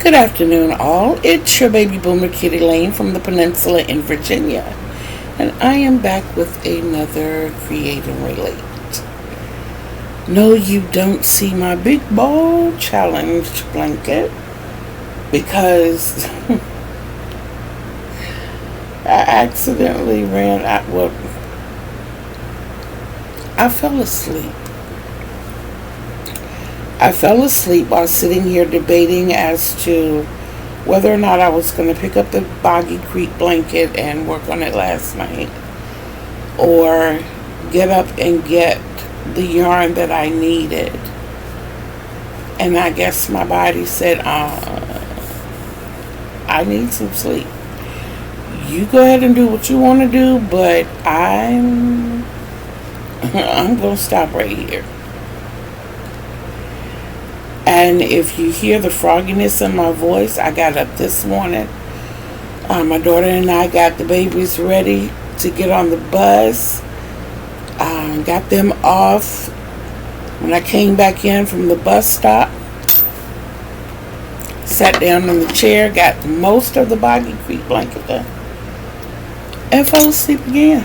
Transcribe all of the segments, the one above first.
Good afternoon, all. It's your baby boomer Kitty Lane from the Peninsula in Virginia, and I am back with another Create and Relate. No, you don't see my big ball challenge blanket because I accidentally ran out. Well, I fell asleep. I fell asleep while sitting here debating as to whether or not I was going to pick up the Boggy Creek blanket and work on it last night, or get up and get the yarn that I needed. And I guess my body said, I need some sleep. You go ahead and do what you want to do, but I'm going to stop right here. And if you hear the frogginess in my voice, I got up this morning. My daughter and I got the babies ready to get on the bus. Got them off. When I came back in from the bus stop, sat down in the chair, got most of the Boggy Creek blanket done, and fell asleep again.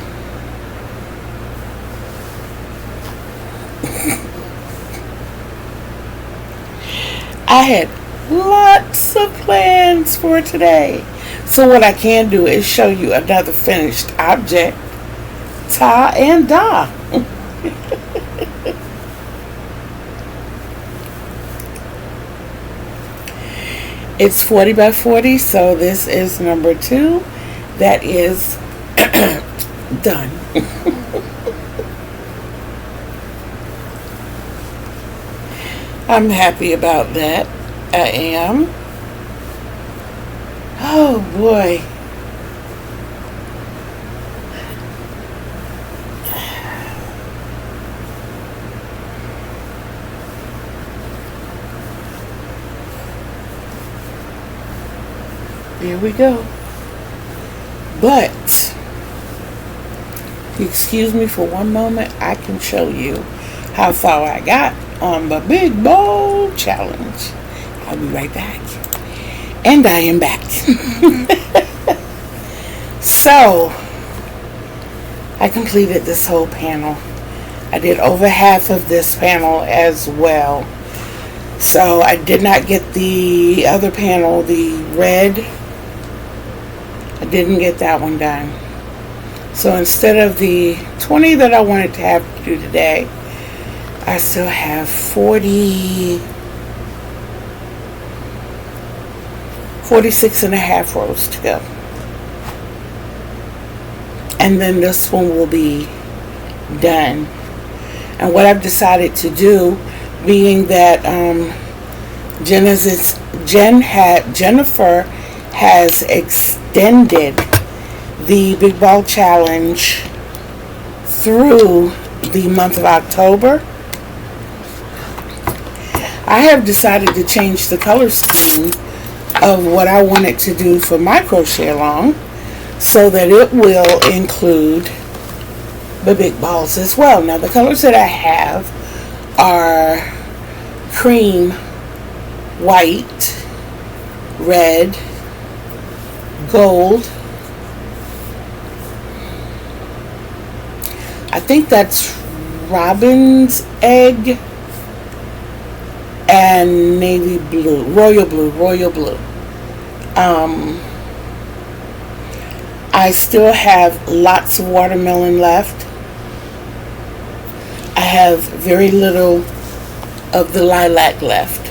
I had lots of plans for today. So what I can do is show you another finished object. Ta and da. It's 40 by 40, so this is number 2. That is done. I'm happy about that. I am. Oh boy. There we go. But, if you excuse me for one moment, I can show you how far I got on the big ball challenge. I'll be right back. And I am back. So, I completed this whole panel. I did over half of this panel as well. So, I did not get the other panel, the red. I didn't get that one done. So, instead of the 20 that I wanted to have to do today, I still have 46 and a half rows to go. And then this one will be done. And what I've decided to do, being that Jennifer has extended the Big Ball Challenge through the month of October, I have decided to change the color scheme of what I wanted to do for my crochet along so that it will include the big balls as well. Now the colors that I have are cream, white, red, gold. I think that's robin's egg, and navy blue, royal blue. I still have lots of watermelon left. I have very little of the lilac left.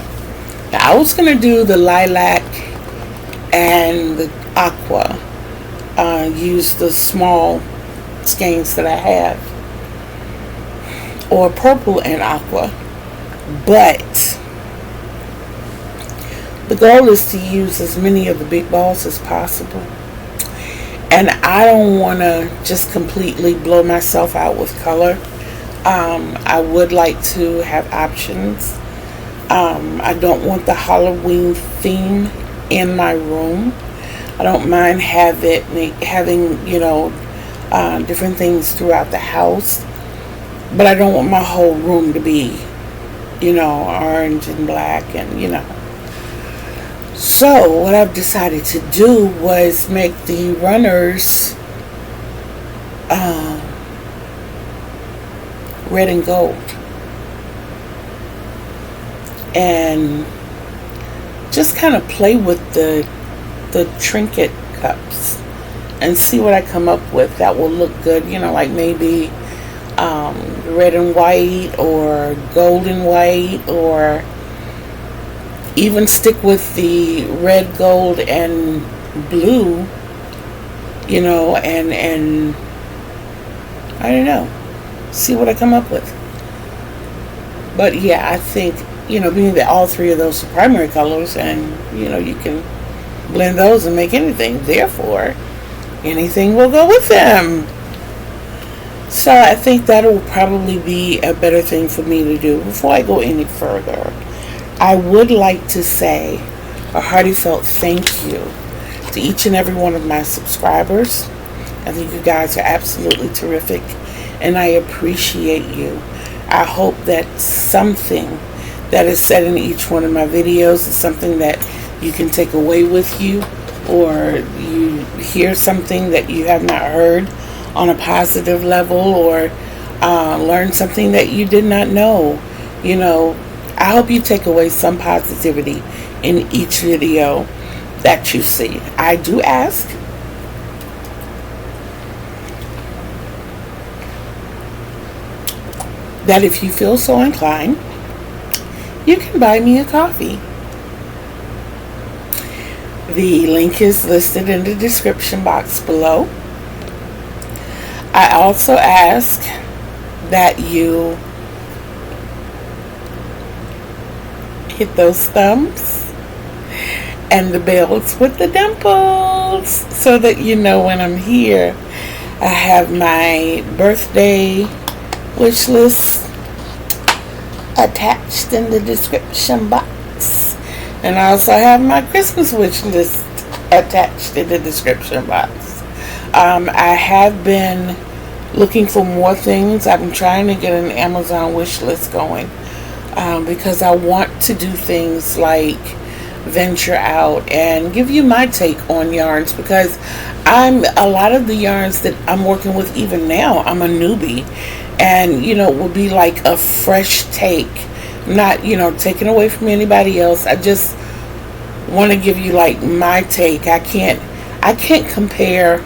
Now, I was going to do the lilac and the aqua, use the small skeins that I have, or purple and aqua, but the goal is to use as many of the big balls as possible. And I don't want to just completely blow myself out with color. I would like to have options. I don't want the Halloween theme in my room. I don't mind having different things throughout the house. But I don't want my whole room to be, orange and black and, So what I've decided to do was make the runners red and gold, and just kind of play with the trinket cups and see what I come up with that will look good, you know, like maybe red and white or gold and white, or even stick with the red, gold, and blue, you know, and I don't know, see what I come up with. But yeah, I think, you know, being that all three of those are primary colors, and you know, you can blend those and make anything, therefore anything will go with them. So I think that will probably be a better thing for me to do. Before I go any further, I would like to say a heartfelt thank you to each and every one of my subscribers. I think you guys are absolutely terrific, and I appreciate you. I hope that something that is said in each one of my videos is something that you can take away with you, or you hear something that you have not heard on a positive level, or learn something that you did not know. You know, I hope you take away some positivity in each video that you see. I do ask that if you feel so inclined, you can buy me a coffee. The link is listed in the description box below. I also ask that you hit those thumbs and the bells with the dimples so that you know when I'm here. I have my birthday wish list attached in the description box, and I also have my Christmas wish list attached in the description box. I have been looking for more things. I've been trying to get an Amazon wish list going because I want to do things like venture out and give you my take on yarns, because a lot of the yarns that I'm working with even now, I'm a newbie, and you know, it would be like a fresh take, not, you know, taken away from anybody else. I just want to give you like my take. I can't compare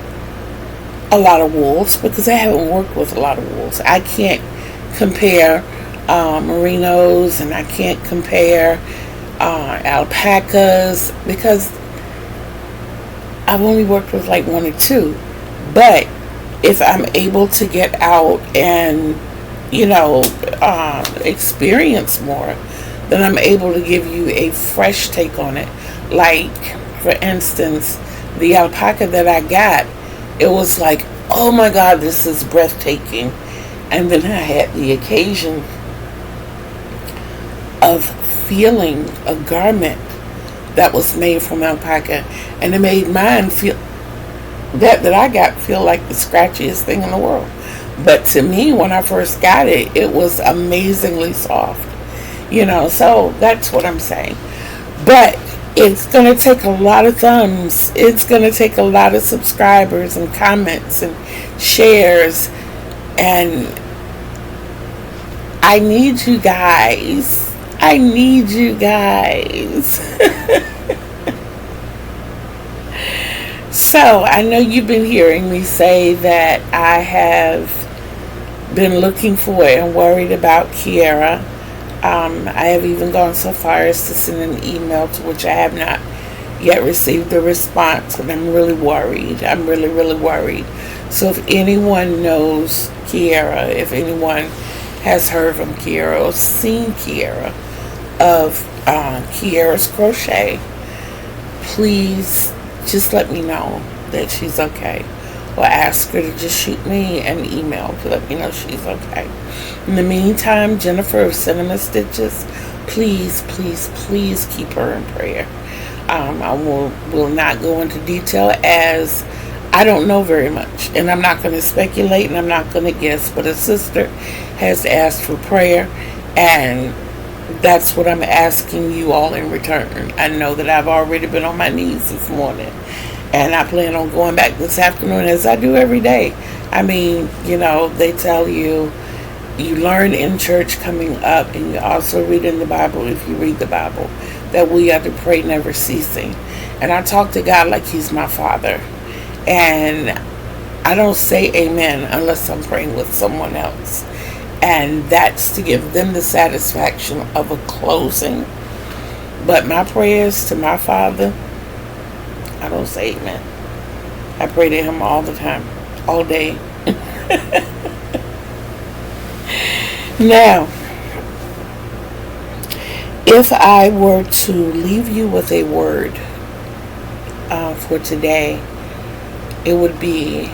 a lot of wools because I haven't worked with a lot of wools. I can't compare merinos, and I can't compare alpacas because I've only worked with like one or two. But if I'm able to get out and, you know, experience more, then I'm able to give you a fresh take on it. Like, for instance, the alpaca that I got, it was like, oh my God, this is breathtaking. And then I had the occasion of feeling a garment that was made from alpaca, and it made mine feel that I got feel like the scratchiest thing in the world. But to me, when I first got it, it was amazingly soft, you know. So that's what I'm saying. But it's going to take a lot of thumbs. It's going to take a lot of subscribers and comments and shares, and I need you guys. I need you guys. So, I know you've been hearing me say that I have been looking for and worried about Kiara. I have even gone so far as to send an email to which I have not yet received a response, but I'm really worried. I'm really, really worried. So if anyone knows Kiara, if anyone has heard from Kiara or seen Kiara of Kiara's Crochet, please just let me know that she's okay, or ask her to just shoot me an email to let me know she's okay. In the meantime, Jennifer of Cinema Stitches, please, please, please keep her in prayer. I will not go into detail as I don't know very much, and I'm not going to speculate, and I'm not going to guess, but a sister has asked for prayer, and that's what I'm asking you all in return. I know that I've already been on my knees this morning, and I plan on going back this afternoon, as I do every day. I mean, they tell you learn in church coming up, and you also read in the Bible, if you read the Bible, that we are to pray never ceasing. And I talk to God like He's my Father. And I don't say amen unless I'm praying with someone else. And that's to give them the satisfaction of a closing. But my prayers to my Father, I don't say amen. I pray to Him all the time, all day. Now, if I were to leave you with a word for today, it would be,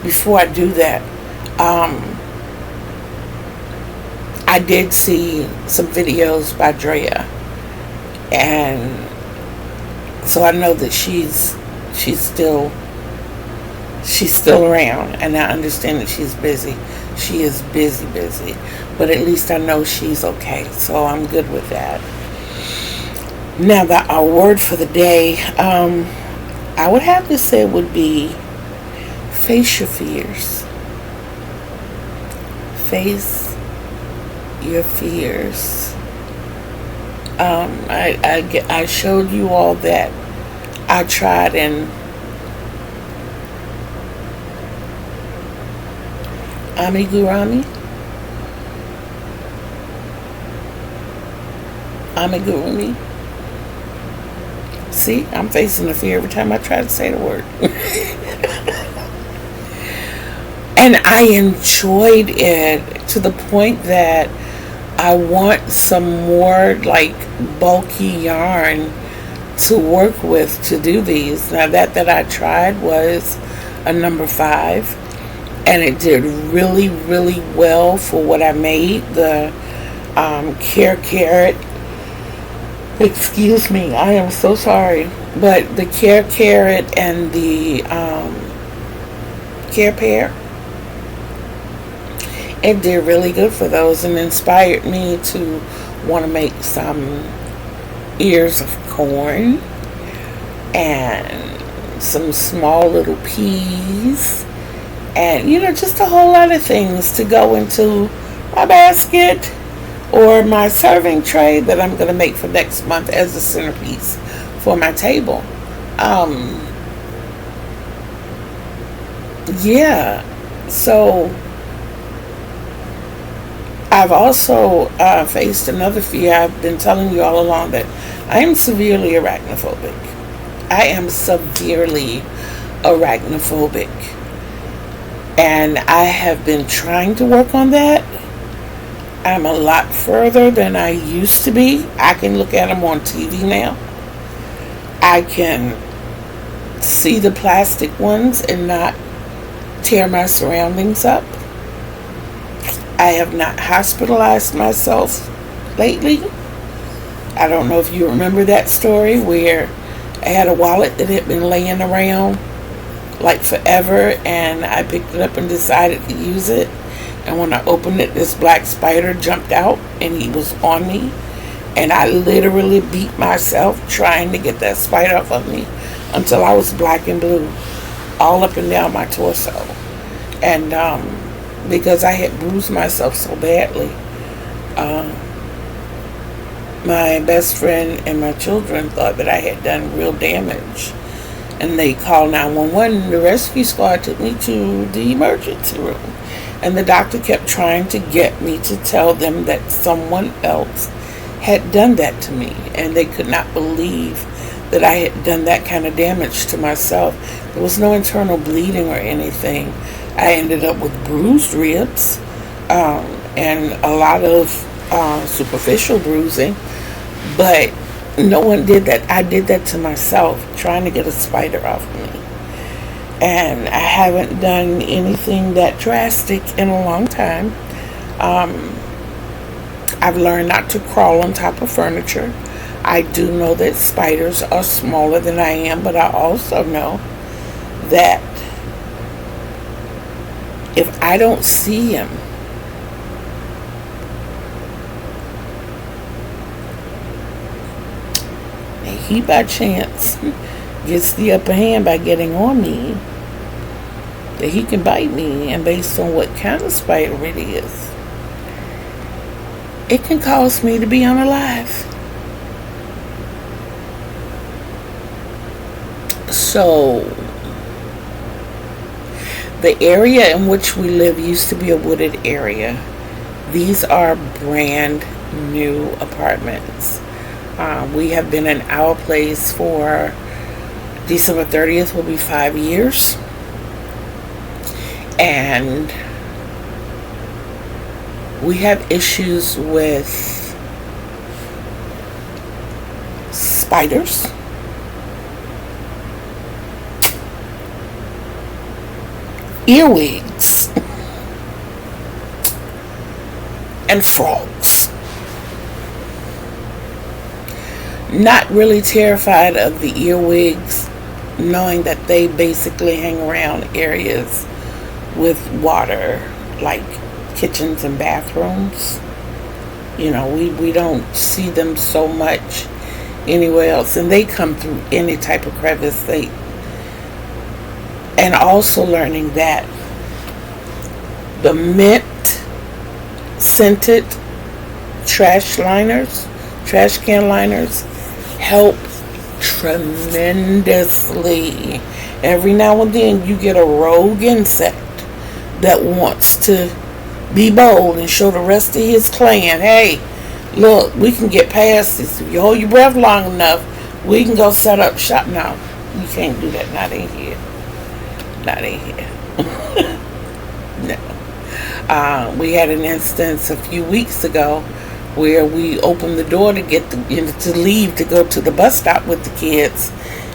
before I do that, I did see some videos by Drea, and so I know that she's still around, and I understand that she's busy. She is busy, but at least I know she's okay, so I'm good with that. Now, our word for the day, I would have to say it would be face your fears. Face your fears. I showed you all that I tried and amigurumi. See, I'm facing a fear every time I try to say the word. And I enjoyed it to the point that I want some more like bulky yarn to work with to do these. Now that I tried was a number 5, and it did really, really well for what I made. The care carrot, excuse me, I am so sorry, but the care carrot and the care pear, it did really good for those, and inspired me to want to make some ears of corn and some small little peas, and just a whole lot of things to go into my basket or my serving tray that I'm going to make for next month as a centerpiece for my table. So I've also faced another fear. I've been telling you all along that I am severely arachnophobic. And I have been trying to work on that. I'm a lot further than I used to be. I can look at them on TV now. I can see the plastic ones and not tear my surroundings up. I have not hospitalized myself lately. I don't know if you remember that story where I had a wallet that had been laying around like forever, and I picked it up and decided to use it, and when I opened it, this black spider jumped out and he was on me, and I literally beat myself trying to get that spider off of me until I was black and blue all up and down my torso. And because I had bruised myself so badly, my best friend and my children thought that I had done real damage, and they called 911. The rescue squad took me to the emergency room, and the doctor kept trying to get me to tell them that someone else had done that to me, and they could not believe that I had done that kind of damage to myself. There was no internal bleeding or anything. I ended up with bruised ribs and a lot of superficial bruising, but no one did that. I did that to myself, trying to get a spider off me. And I haven't done anything that drastic in a long time. I've learned not to crawl on top of furniture. I do know that spiders are smaller than I am, but I also know that if I don't see him, and he by chance gets the upper hand by getting on me, that he can bite me, and based on what kind of spider it is, it can cause me to be unalive. So, the area in which we live used to be a wooded area. These are brand new apartments. We have been in our place for December 30th will be 5 years. And we have issues with spiders, earwigs, and frogs. Not really terrified of the earwigs, knowing that they basically hang around areas with water, like kitchens and bathrooms. You know, we don't see them so much anywhere else, and they come through any type of crevice. And also learning that the mint scented trash can liners help tremendously. Every now and then you get a rogue insect that wants to be bold and show the rest of his clan, hey, look, we can get past this. If you hold your breath long enough, we can go set up shop. No, you can't do that. Not in here. Not in here. No. We had an instance a few weeks ago where we opened the door to get to leave to go to the bus stop with the kids,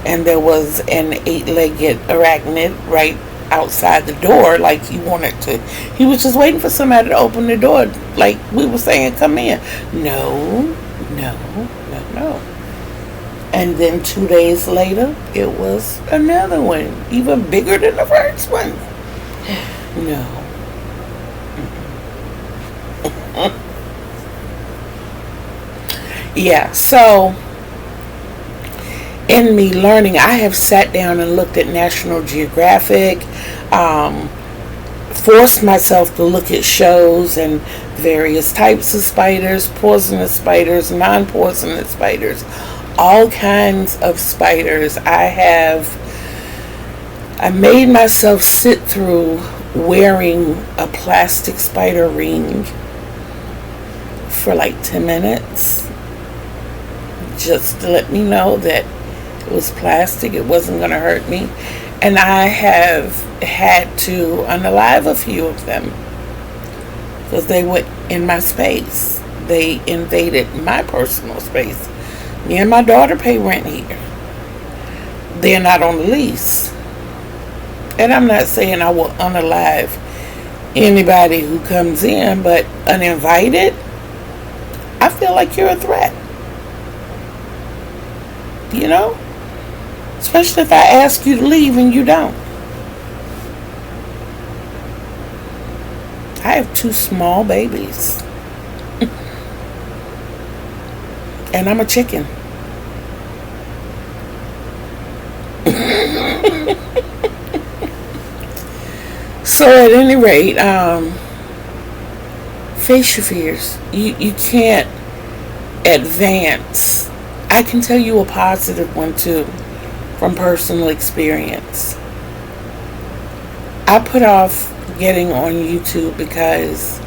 and there was an 8-legged arachnid right outside the door, like he wanted to. He was just waiting for somebody to open the door, like we were saying, come in. No. And then 2 days later, it was another one, even bigger than the first one. No. Yeah, so in me learning, I have sat down and looked at National Geographic, forced myself to look at shows and various types of spiders, poisonous spiders, non-poisonous spiders, all kinds of spiders. I made myself sit through wearing a plastic spider ring for like 10 minutes just to let me know that it was plastic, it wasn't going to hurt me. And I have had to unalive a few of them because they were in my space. They invaded my personal space. Me and my daughter pay rent here. They're not on the lease. And I'm not saying I will unalive anybody who comes in, but uninvited, I feel like you're a threat. You know? Especially if I ask you to leave and you don't. I have 2 small babies. And I'm a chicken. So at any rate, face your fears. You can't advance. I can tell you a positive one too, from personal experience. I put off getting on YouTube because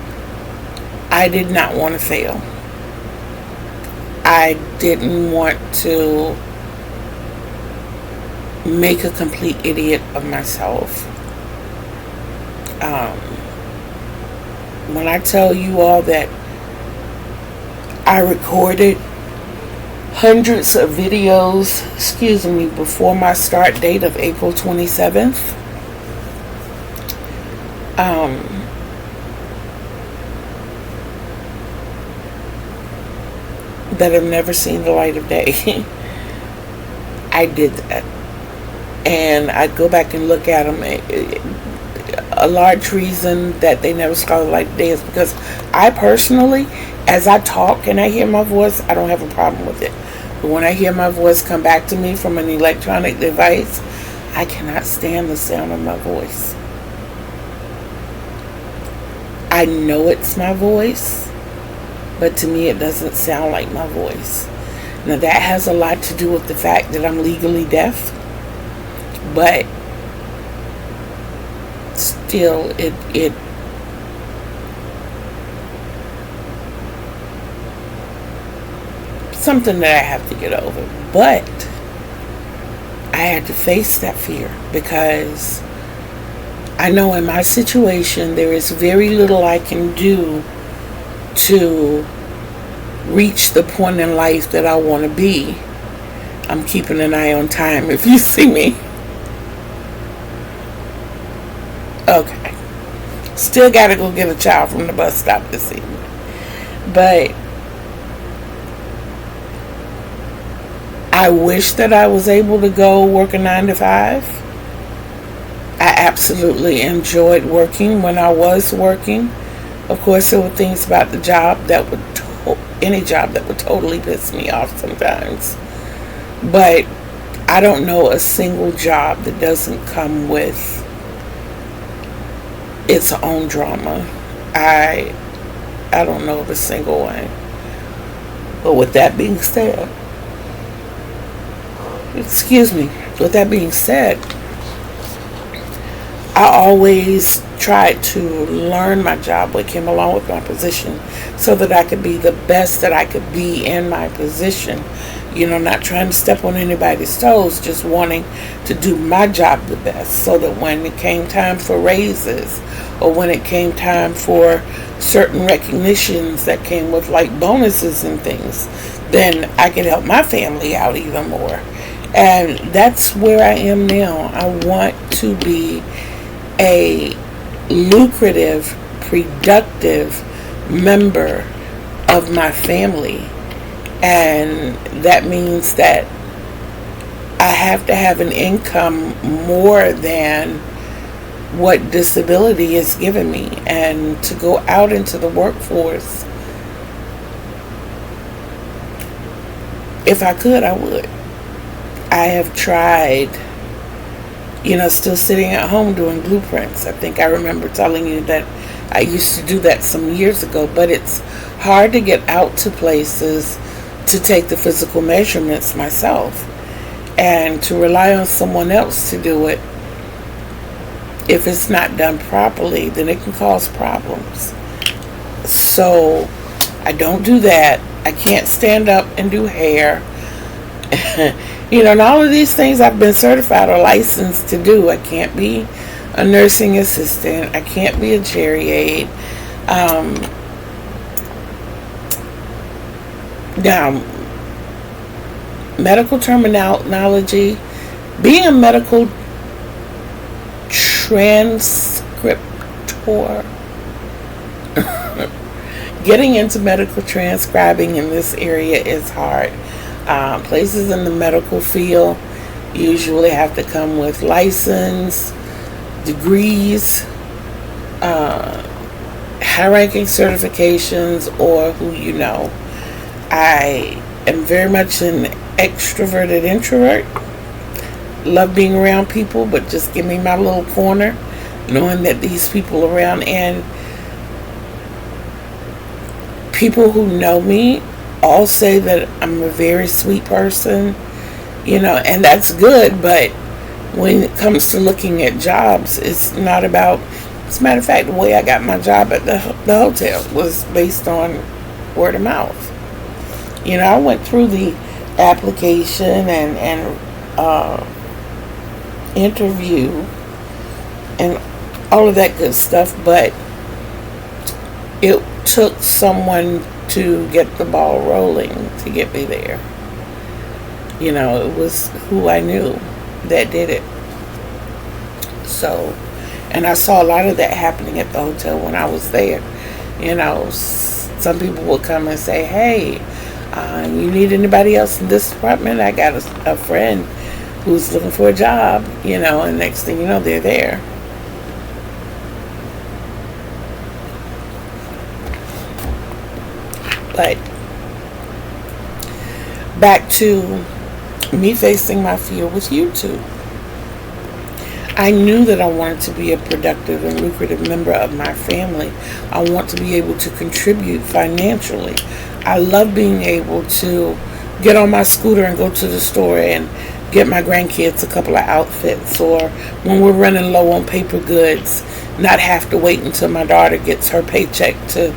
I did not want to fail. I didn't want to make a complete idiot of myself. When I tell you all that I recorded hundreds of videos, before my start date of April 27th, that have never seen the light of day. I did that. And I go back and look at them. A large reason that they never saw the light of day is because I personally, as I talk and I hear my voice, I don't have a problem with it. But when I hear my voice come back to me from an electronic device, I cannot stand the sound of my voice. I know it's my voice, but to me it doesn't sound like my voice. Now that has a lot to do with the fact that I'm legally deaf, but still it something that I have to get over. But I had to face that fear because I know in my situation there is very little I can do to reach the point in life that I want to be. I'm keeping an eye on time if you see me. Okay. Still gotta go get a child from the bus stop this evening. But I wish that I was able to go work a 9 to 5. I absolutely enjoyed working when I was working. Of course, there were things about the job that would, any job that would totally piss me off sometimes. But I don't know a single job that doesn't come with its own drama. I don't know of a single one. But with that being said, with that being said, I always tried to learn my job, what came along with my position, so that I could be the best that I could be in my position. You know, not trying to step on anybody's toes, just wanting to do my job the best, so that when it came time for raises, or when it came time for certain recognitions that came with like bonuses and things, then I could help my family out even more. And that's where I am now. I want to be a lucrative, productive member of my family. And that means that I have to have an income more than what disability is giving me. And to go out into the workforce, if I could, I would. I have tried, still sitting at home doing blueprints. I think I remember telling you that I used to do that some years ago, but it's hard to get out to places to take the physical measurements myself, and to rely on someone else to do it. If it's not done properly, then it can cause problems. So I don't do that. I can't stand up and do hair. And all of these things I've been certified or licensed to do. I can't be a nursing assistant. I can't be a geriatric. Now, medical terminology, being a medical transcriptor, getting into medical transcribing in this area is hard. Places in the medical field usually have to come with license, degrees, high-ranking certifications, or who you know. I am very much an extroverted introvert. Love being around people, but just give me my little corner, knowing that these people around, and people who know me all say that I'm a very sweet person, and that's good. But when it comes to looking at jobs, it's not about, as a matter of fact, the way I got my job at the hotel was based on word of mouth. I went through the application and interview and all of that good stuff, but it took someone to get the ball rolling to get me there. It was who I knew that did it. So, and I saw a lot of that happening at the hotel when I was there. Some people would come and say, hey, you need anybody else in this department? I got a friend who's looking for a job, and next thing you know, they're there. back to me facing my fear with YouTube. I knew that I wanted to be a productive and lucrative member of my family. I want to be able to contribute financially. I love being able to get on my scooter and go to the store and get my grandkids a couple of outfits, or when we're running low on paper goods, not have to wait until my daughter gets her paycheck to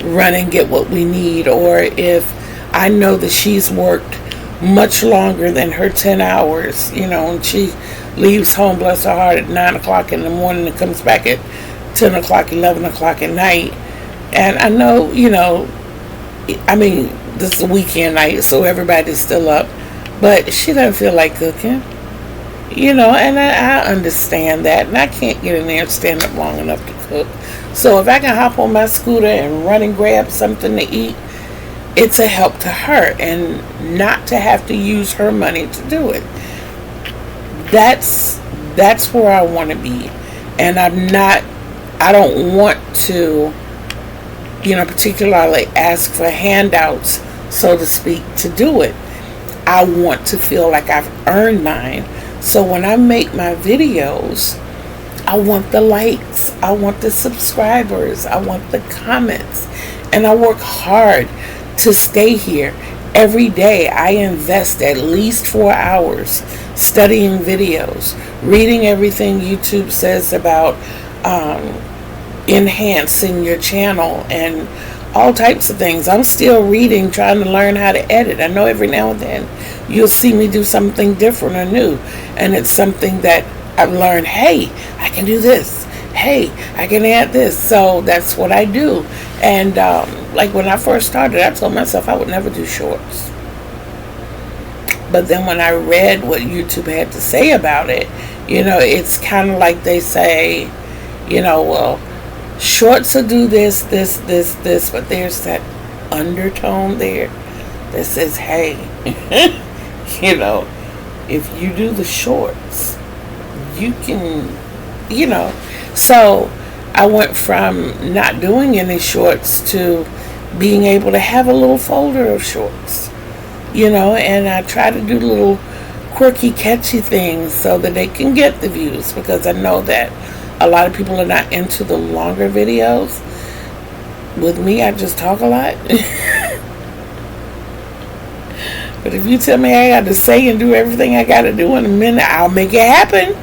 run and get what we need, or if I know that she's worked much longer than her 10 hours, and she leaves home, bless her heart, at 9 o'clock in the morning and comes back at 10 o'clock, 11 o'clock at night. And I know, this is a weekend night, so everybody's still up, but she doesn't feel like cooking, and I understand that, and I can't get in there and stand up long enough to cook. So if I can hop on my scooter and run and grab something to eat, it's a help to her, and not to have to use her money to do it. That's where I want to be. And I don't want to, particularly ask for handouts, so to speak, to do it. I want to feel like I've earned mine. So when I make my videos, I want the likes, I want the subscribers, I want the comments, and I work hard to stay here. Every day I invest at least 4 hours studying videos, reading everything YouTube says about enhancing your channel and all types of things. I'm still reading, trying to learn how to edit. I know every now and then you'll see me do something different or new, and it's something that I've learned, hey, I can do this, hey, I can add this. So that's what I do. And like when I first started, I told myself I would never do shorts. But then when I read what YouTube had to say about it, it's kind of like they say, well, shorts will do this, but there's that undertone there that says, hey, if you do the shorts, you can, So I went from not doing any shorts to being able to have a little folder of shorts, and I try to do little quirky, catchy things so that they can get the views, because I know that a lot of people are not into the longer videos. With me, I just talk a lot. But if you tell me I got to say and do everything I got to do in a minute, I'll make it happen.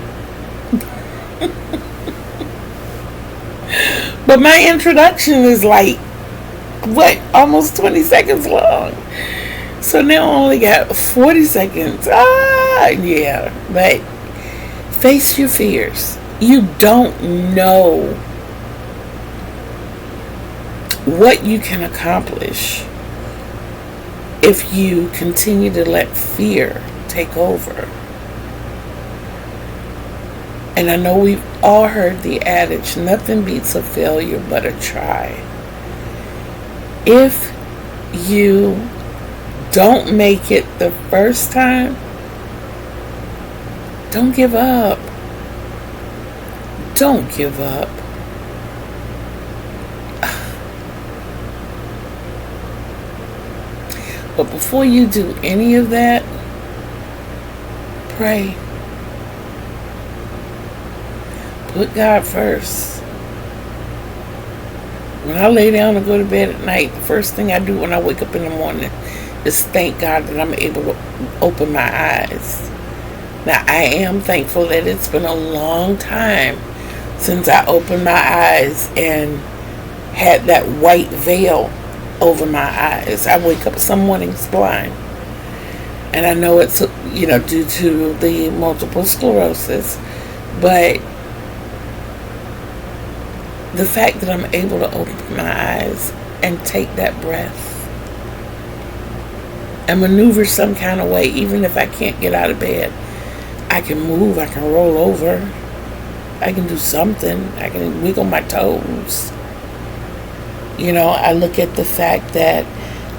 But my introduction is like, almost 20 seconds long. So now I only got 40 seconds. Yeah. But face your fears. You don't know what you can accomplish if you continue to let fear take over. And I know we've all heard the adage, nothing beats a failure but a try. If you don't make it the first time, don't give up. Don't give up. But before you do any of that, pray. Put God first. When I lay down and go to bed at night, the first thing I do when I wake up in the morning is thank God that I'm able to open my eyes. Now, I am thankful that it's been a long time since I opened my eyes and had that white veil over my eyes. I wake up some mornings blind. And I know it's, due to the multiple sclerosis. But the fact that I'm able to open my eyes and take that breath and maneuver some kind of way, even if I can't get out of bed, I can move, I can roll over, I can do something, I can wiggle my toes. I look at the fact that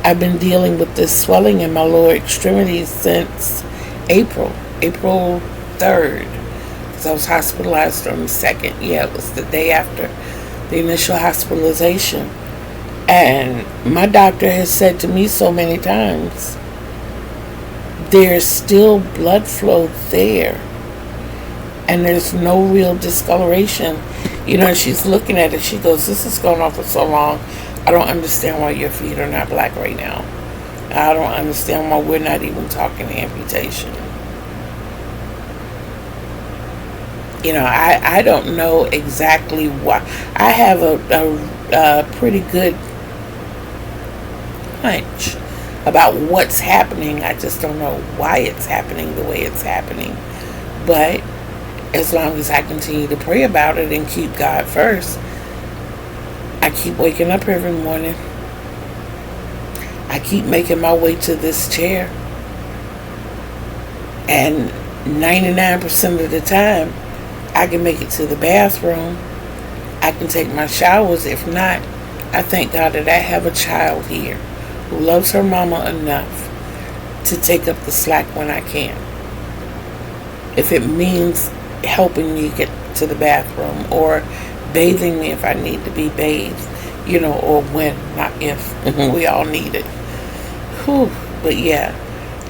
I've been dealing with this swelling in my lower extremities since April 3rd, because I was hospitalized on the 2nd. Yeah, it was the day after the initial hospitalization. And my doctor has said to me so many times, there's still blood flow there, and there's no real discoloration. She's looking at it. She goes, "This has gone on for so long. I don't understand why your feet are not black right now. I don't understand why we're not even talking amputation." I don't know exactly why. I have a pretty good hunch about what's happening. I just don't know why it's happening the way it's happening. But as long as I continue to pray about it and keep God first, I keep waking up every morning. I keep making my way to this chair. And 99% of the time, I can make it to the bathroom. I can take my showers. If not, I thank God that I have a child here who loves her mama enough to take up the slack when I can. If it means helping me get to the bathroom, or bathing me if I need to be bathed, or when, not if. We all need it. Whew. But yeah,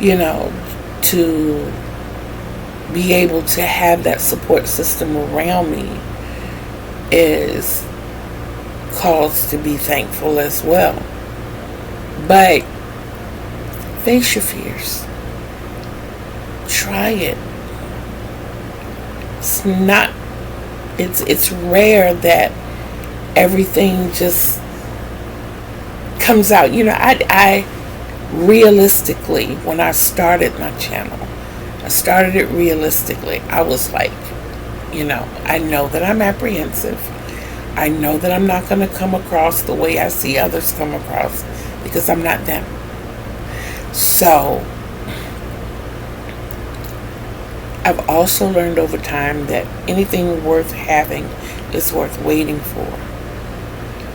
to be able to have that support system around me is cause to be thankful as well. But face your fears. Try it. It's rare that everything just comes out. I realistically, when I started my channel, I started it realistically. I was like, I know that I'm apprehensive. I know that I'm not going to come across the way I see others come across, because I'm not them. So I've also learned over time that anything worth having is worth waiting for.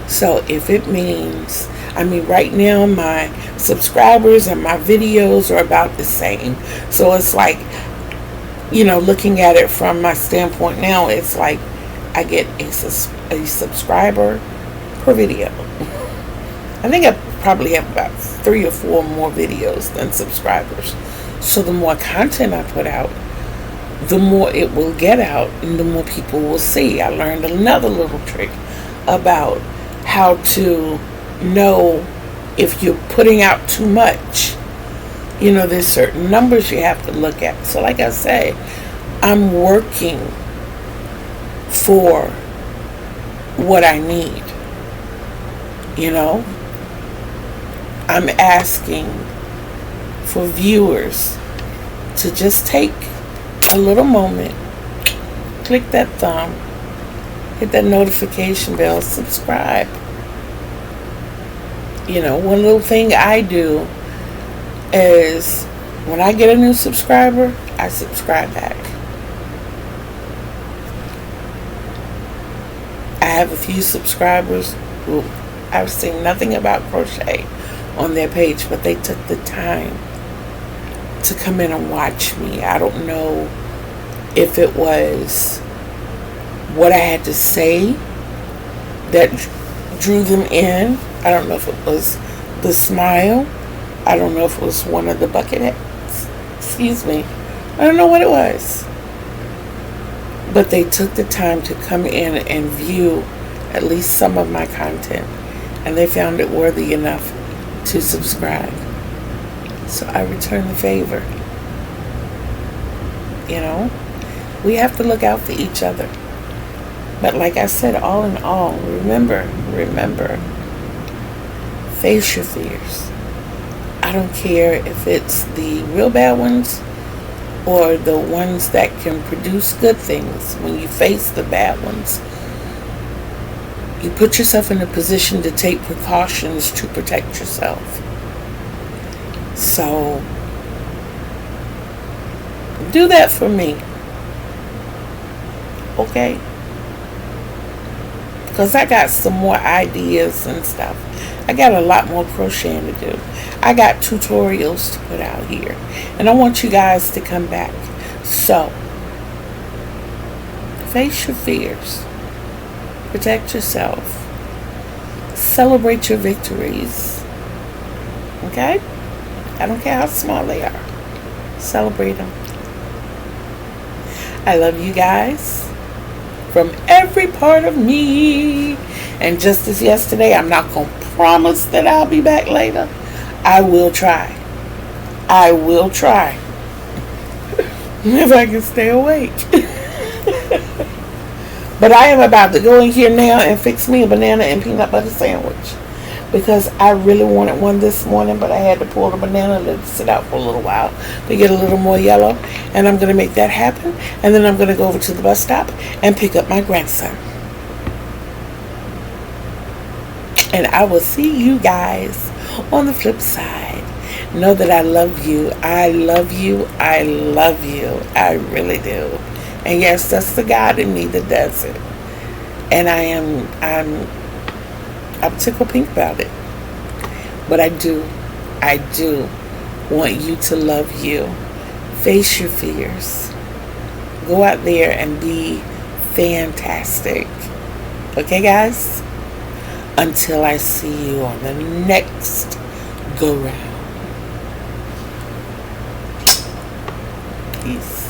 So if it means, right now my subscribers and my videos are about the same. So it's like, looking at it from my standpoint now, it's like I get a subscriber per video. I think I probably have about 3 or 4 more videos than subscribers. So the more content I put out, the more it will get out and the more people will see. I learned another little trick about how to know if you're putting out too much. There's certain numbers you have to look at. So like I say, I'm working for what I need. I'm asking for viewers to just take a little moment, click that thumb, hit that notification bell, subscribe. One little thing I do is when I get a new subscriber, I subscribe back. I have a few subscribers who I've seen nothing about crochet on their page, but they took the time to come in and watch me. I don't know if it was what I had to say that drew them in. I don't know if it was the smile. I don't know if it was one of the bucket hats. Excuse me. I don't know what it was. But they took the time to come in and view at least some of my content, and they found it worthy enough to subscribe. So I return the favor. We have to look out for each other. But like I said, all in all, remember, face your fears. I don't care if it's the real bad ones or the ones that can produce good things. When you face the bad ones, you put yourself in a position to take precautions to protect yourself. So do that for me, okay? Because I got some more ideas and stuff. I got a lot more crocheting to do. I got tutorials to put out here, and I want you guys to come back. So face your fears, protect yourself, celebrate your victories, okay? I don't care how small they are. Celebrate them. I love you guys from every part of me. And just as yesterday, I'm not going to promise that I'll be back later. I will try. I will try. If I can stay awake. But I am about to go in here now and fix me a banana and peanut butter sandwich. Because I really wanted one this morning, but I had to pull the banana and let it sit out for a little while to get a little more yellow. And I'm going to make that happen. And then I'm going to go over to the bus stop and pick up my grandson. And I will see you guys on the flip side. Know that I love you. I love you. I love you. I really do. And yes, that's the God in me that does it. And I'm tickled pink about it. But I do want you to love you. Face your fears. Go out there and be fantastic. Okay, guys? Until I see you on the next go round. Peace.